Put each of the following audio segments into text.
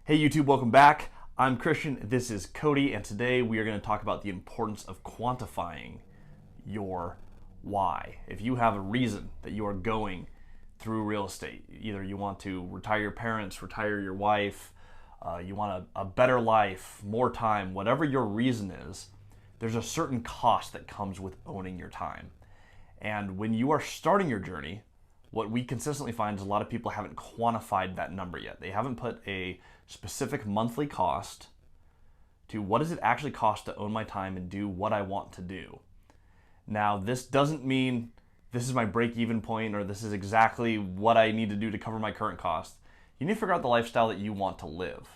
Hey YouTube, welcome back. I'm Christian, this is Cody, and today we are going to talk about the importance of quantifying your why. If you have a reason that you are going through real estate, either you want to retire your parents, retire your wife, you want a better life, more time, whatever your reason is, there's a certain cost that comes with owning your time. And when you are starting your journey, what we consistently find is a lot of people haven't quantified that number yet. They haven't put a specific monthly cost to what does it actually cost to own my time and do what I want to do. Now, this doesn't mean this is my break-even point or this is exactly what I need to do to cover my current costs. You need to figure out the lifestyle that you want to live.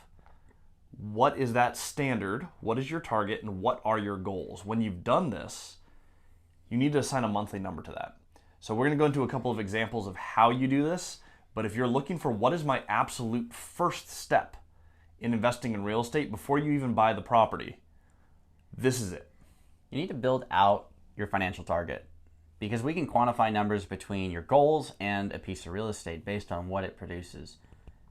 What is that standard? What is your target? And what are your goals? When you've done this, you need to assign a monthly number to that. So we're going to go into a couple of examples of how you do this, but if you're looking for what is my absolute first step in investing in real estate before you even buy the property, this is it. You need to build out your financial target because we can quantify numbers between your goals and a piece of real estate based on what it produces.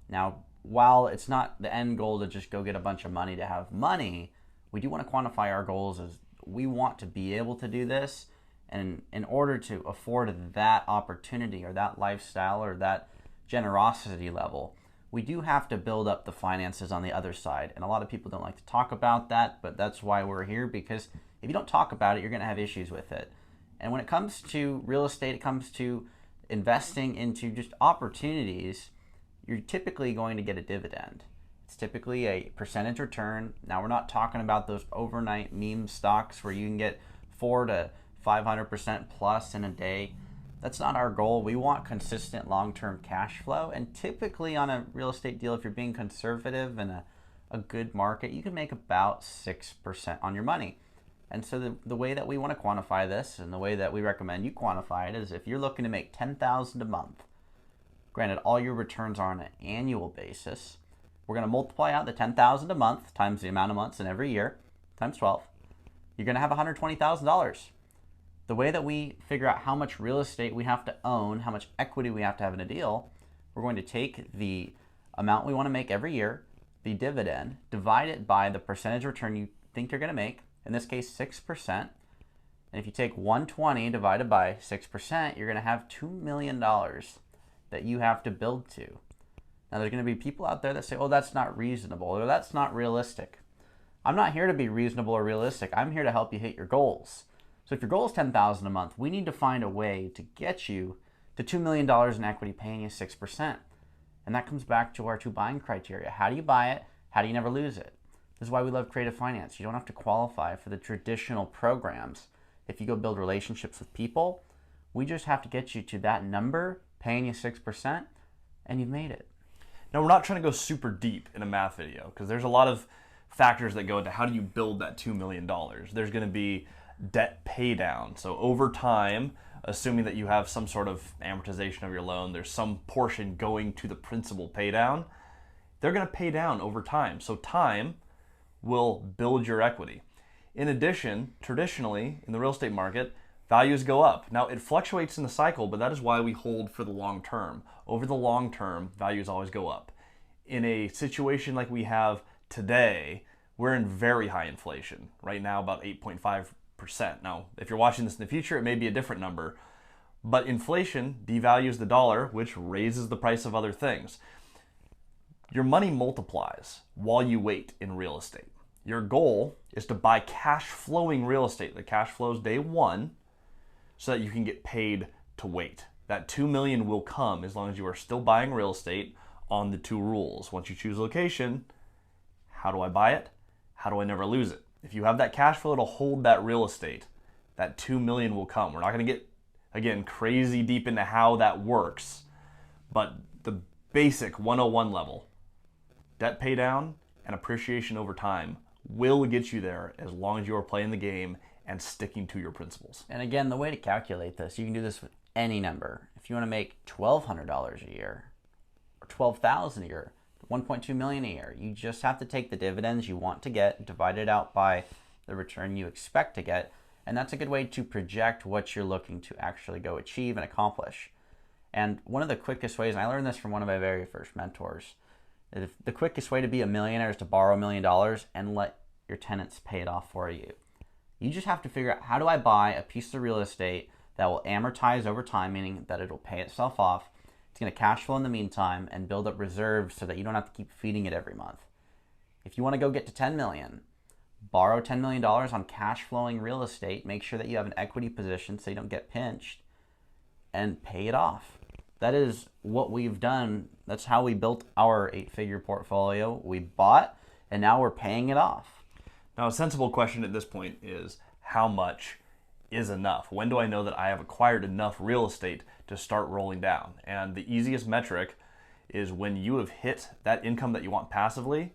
Now, while it's not the end goal to just go get a bunch of money to have money, we do want to quantify our goals as we want to be able to do this. And in order to afford that opportunity or that lifestyle or that generosity level, we do have to build up the finances on the other side. And a lot of people don't like to talk about that, but that's why we're here, because if you don't talk about it, you're going to have issues with it. And when it comes to real estate, it comes to investing into just opportunities, you're typically going to get a dividend. It's typically a percentage return. Now, we're not talking about those overnight meme stocks where you can get 4 to 500% plus in a day. That's not our goal. We want consistent long-term cash flow. And typically on a real estate deal, if you're being conservative in a good market, you can make about 6% on your money. And so the way that we want to quantify this and the way that we recommend you quantify it is if you're looking to make $10,000 a month, granted all your returns are on an annual basis, we're going to multiply out the $10,000 a month times the amount of months in every year times 12. You're going to have $120,000. The way that we figure out how much real estate we have to own, how much equity we have to have in a deal, we're going to take the amount we want to make every year, the dividend, divide it by the percentage return you think you're going to make, in this case 6%. And if you take 120 divided by 6%, you're going to have $2 million that you have to build to. Now there's going to be people out there that say, oh, that's not reasonable or that's not realistic. I'm not here to be reasonable or realistic. I'm here to help you hit your goals. So if your goal is $10,000 a month, we need to find a way to get you to $2 million in equity paying you 6%. And that comes back to our two buying criteria. How do you buy it? How do you never lose it? This is why we love creative finance. You don't have to qualify for the traditional programs. If you go build relationships with people, we just have to get you to that number, paying you 6%, and you've made it. Now, we're not trying to go super deep in a math video because there's a lot of factors that go into how do you build that $2 million. There's going to be debt pay down. So over time, assuming that you have some sort of amortization of your loan, there's some portion going to the principal pay down, they're going to pay down over time. So time will build your equity. In addition, traditionally in the real estate market, values go up. Now it fluctuates in the cycle, but that is why we hold for the long term. Over the long term, values always go up. In a situation like we have today, we're in very high inflation. Right now, about 8.5%. Now, if you're watching this in the future, it may be a different number, but inflation devalues the dollar, which raises the price of other things. Your money multiplies while you wait in real estate. Your goal is to buy cash flowing real estate. The cash flows day one so that you can get paid to wait. That $2 million will come as long as you are still buying real estate on the two rules. Once you choose location, how do I buy it? How do I never lose it? If you have that cash flow to hold that real estate, that $2 million will come. We're not going to get, again, crazy deep into how that works, but the basic 101 level, debt pay down and appreciation over time will get you there as long as you are playing the game and sticking to your principles. And again, the way to calculate this, you can do this with any number. If you want to make $1,200 a year or $12,000 a year, $1.2 million a year. You just have to take the dividends you want to get, divide it out by the return you expect to get, and that's a good way to project what you're looking to actually go achieve and accomplish. And one of the quickest ways, and I learned this from one of my very first mentors, If the quickest way to be a millionaire is to borrow $1 million and let your tenants pay it off for you. You just have to figure out, how do I buy a piece of real estate that will amortize over time, meaning that it'll pay itself off. It's going to cash flow in the meantime and build up reserves so that you don't have to keep feeding it every month. If you want to go get to 10 million, borrow $10 million on cash flowing real estate, make sure that you have an equity position so you don't get pinched, and pay it off. That is what we've done. That's how we built our 8-figure portfolio. We bought, and now we're paying it off. Now, a sensible question at this point is, how much is enough? When do I know that I have acquired enough real estate to start rolling down? And the easiest metric is when you have hit that income that you want passively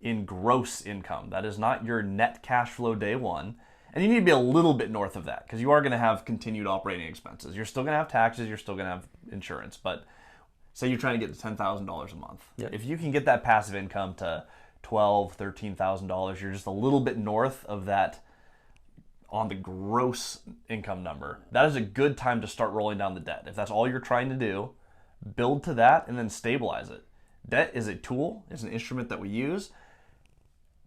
in gross income. That is not your net cash flow day one. And you need to be a little bit north of that, because you are going to have continued operating expenses. You're still going to have taxes, you're still going to have insurance. But say you're trying to get to $10,000 a month. Yep. If you can get that passive income to $12,000, $13,000, you're just a little bit north of that on the gross income number. That is a good time to start rolling down the debt. If that's all you're trying to do, build to that and then stabilize it. Debt is a tool, it's an instrument that we use.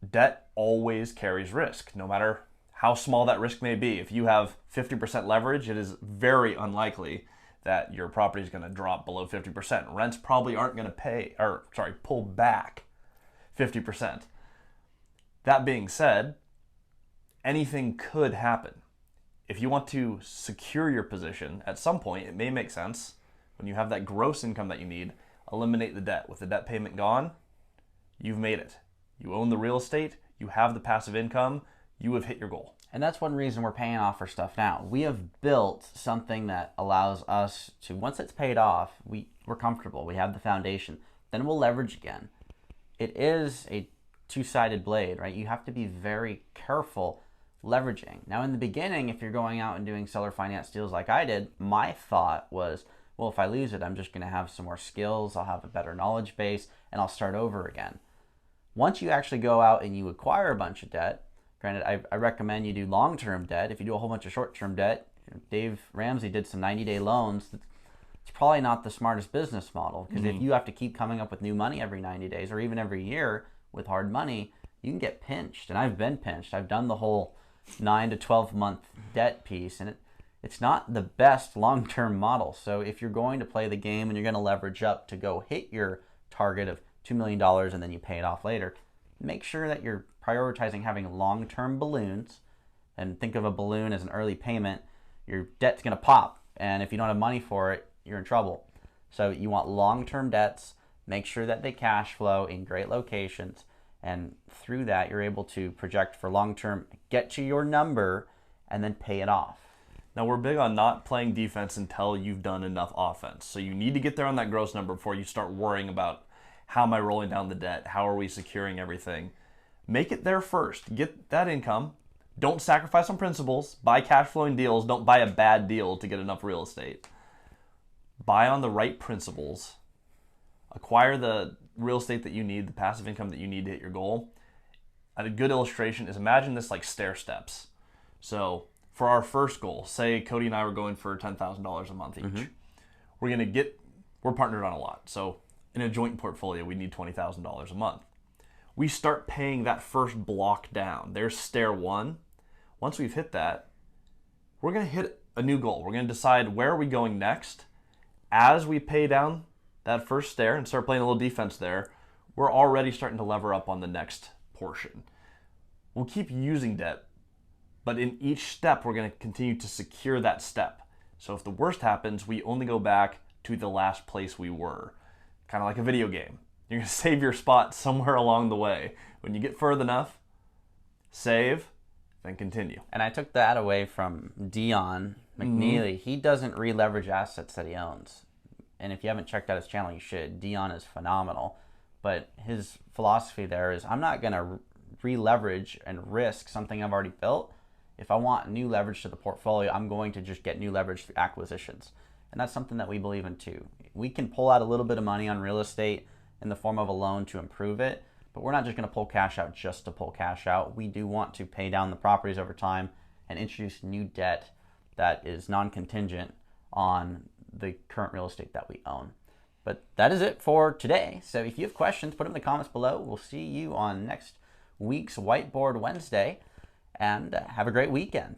Debt always carries risk, no matter how small that risk may be. If you have 50% leverage, it is very unlikely that your property is going to drop below 50%. Rents probably aren't going to pull back 50%. That being said, anything could happen. If you want to secure your position, at some point, it may make sense, when you have that gross income that you need, eliminate the debt. With the debt payment gone, you've made it. You own the real estate, you have the passive income, you have hit your goal. And that's one reason we're paying off our stuff now. We have built something that allows us to, once it's paid off, we're comfortable. We have the foundation. Then we'll leverage again. It is a two-sided blade, right? You have to be very careful leveraging. Now, in the beginning, if you're going out and doing seller finance deals like I did, my thought was, well, if I lose it, I'm just going to have some more skills, I'll have a better knowledge base, and I'll start over again. Once you actually go out and you acquire a bunch of debt, granted, I recommend you do long-term debt. If you do a whole bunch of short-term debt, Dave Ramsey did some 90-day loans. It's probably not the smartest business model, because if you have to keep coming up with new money every 90 days or even every year with hard money, you can get pinched. And I've been pinched. I've done the whole 9 to 12 month debt piece, and it's not the best long-term model. So if you're going to play the game and you're going to leverage up to go hit your target of $2 million and then you pay it off later, make sure that you're prioritizing having long-term balloons. And think of a balloon as an early payment. Your debt's going to pop, and if you don't have money for it, you're in trouble. So you want long-term debts. Make sure that they cash flow in great locations, and through that you're able to project for long-term, get to your number, and then pay it off. Now, we're big on not playing defense until you've done enough offense. So you need to get there on that gross number before you start worrying about, how am I rolling down the debt? How are we securing everything? Make it there first. Get that income. Don't sacrifice on principles. Buy cash flowing deals. Don't buy a bad deal to get enough real estate. Buy on the right principles. Acquire the real estate that you need, the passive income that you need to hit your goal. And a good illustration is, imagine this like stair steps. So for our first goal, say Cody and I were going for $10,000 a month each. We're partnered on a lot. So in a joint portfolio, we need $20,000 a month. We start paying that first block down. There's stair one. Once we've hit that, we're going to hit a new goal. We're going to decide, where are we going next? As we pay down that first stair and start playing a little defense there, we're already starting to lever up on the next portion. We'll keep using debt, but in each step, we're going to continue to secure that step. So if the worst happens, we only go back to the last place we were. Kind of like a video game. You're going to save your spot somewhere along the way. When you get further enough, save, then continue. And I took that away from Dion McNeely. He doesn't re-leverage assets that he owns. And if you haven't checked out his channel, you should. Dion is phenomenal. But his philosophy there is, I'm not going to re-leverage and risk something I've already built. If I want new leverage to the portfolio, I'm going to just get new leverage through acquisitions. And that's something that we believe in too. We can pull out a little bit of money on real estate in the form of a loan to improve it, but we're not just going to pull cash out just to pull cash out. We do want to pay down the properties over time and introduce new debt that is non-contingent on the current real estate that we own. But that is it for today. So if you have questions, put them in the comments below. We'll see you on next week's Whiteboard Wednesday, and have a great weekend.